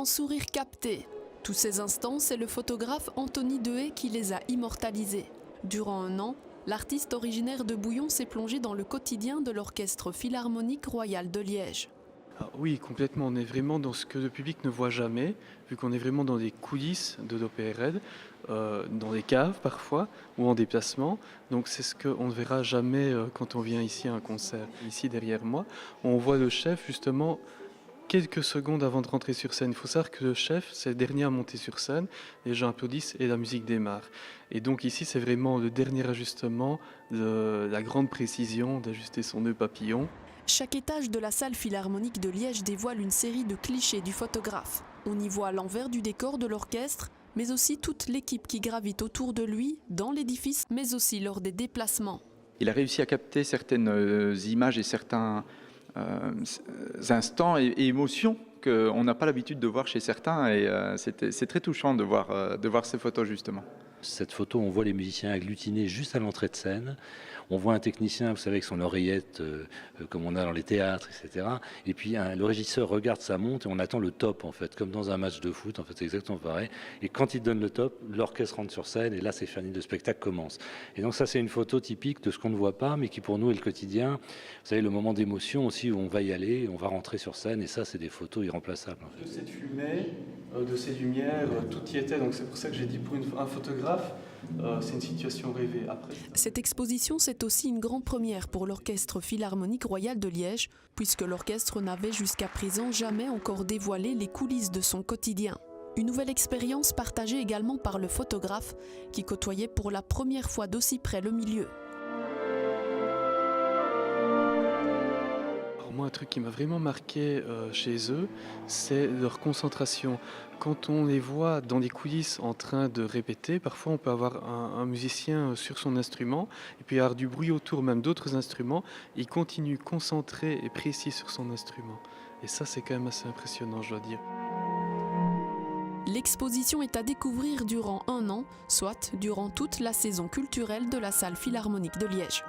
sans sourire capté. Tous ces instants, c'est le photographe Anthony Dehaye qui les a immortalisés. Durant un an, l'artiste originaire de Bouillon s'est plongé dans le quotidien de l'Orchestre Philharmonique Royal de Liège. Ah oui, complètement. On est vraiment dans ce que le public ne voit jamais, vu qu'on est vraiment dans des coulisses de l'OPRL, dans des caves parfois, ou en déplacement. Donc c'est ce qu'on ne verra jamais quand on vient ici à un concert. Ici derrière moi, on voit le chef justement quelques secondes avant de rentrer sur scène. Il faut savoir que le chef, c'est le dernier à monter sur scène, les gens applaudissent et la musique démarre. Et donc ici, c'est vraiment le dernier ajustement, la grande précision d'ajuster son nœud papillon. Chaque étage de la salle philharmonique de Liège dévoile une série de clichés du photographe. On y voit l'envers du décor de l'orchestre, mais aussi toute l'équipe qui gravite autour de lui, dans l'édifice, mais aussi lors des déplacements. Il a réussi à capter certaines images et certains instants et émotions qu'on n'a pas l'habitude de voir chez certains. Et c'est très touchant de voir ces photos justement. Cette photo, on voit les musiciens agglutinés juste à l'entrée de scène. On voit un technicien, vous savez, avec son oreillette, comme on a dans les théâtres, etc. Et puis le régisseur regarde sa montre et on attend le top, en fait, comme dans un match de foot. En fait, c'est exactement pareil. Et quand il donne le top, l'orchestre rentre sur scène et là, c'est fini, le spectacle commence. Et donc ça, c'est une photo typique de ce qu'on ne voit pas, mais qui pour nous est le quotidien. Vous savez, le moment d'émotion aussi où on va y aller, on va rentrer sur scène. Et ça, c'est des photos irremplaçables. En fait. De cette fumée, de ces lumières, tout y était. Donc c'est pour ça que j'ai dit pour un photographe, c'est une situation rêvée. Après... Cette exposition, c'est aussi une grande première pour l'Orchestre Philharmonique Royal de Liège, puisque l'orchestre n'avait jusqu'à présent jamais encore dévoilé les coulisses de son quotidien. Une nouvelle expérience partagée également par le photographe, qui côtoyait pour la première fois d'aussi près le milieu. Moi, un truc qui m'a vraiment marqué chez eux, c'est leur concentration. Quand on les voit dans les coulisses en train de répéter, parfois on peut avoir un musicien sur son instrument, et puis avoir du bruit autour, même d'autres instruments, il continue concentré et précis sur son instrument. Et ça, c'est quand même assez impressionnant, je dois dire. L'exposition est à découvrir durant un an, soit durant toute la saison culturelle de la salle philharmonique de Liège.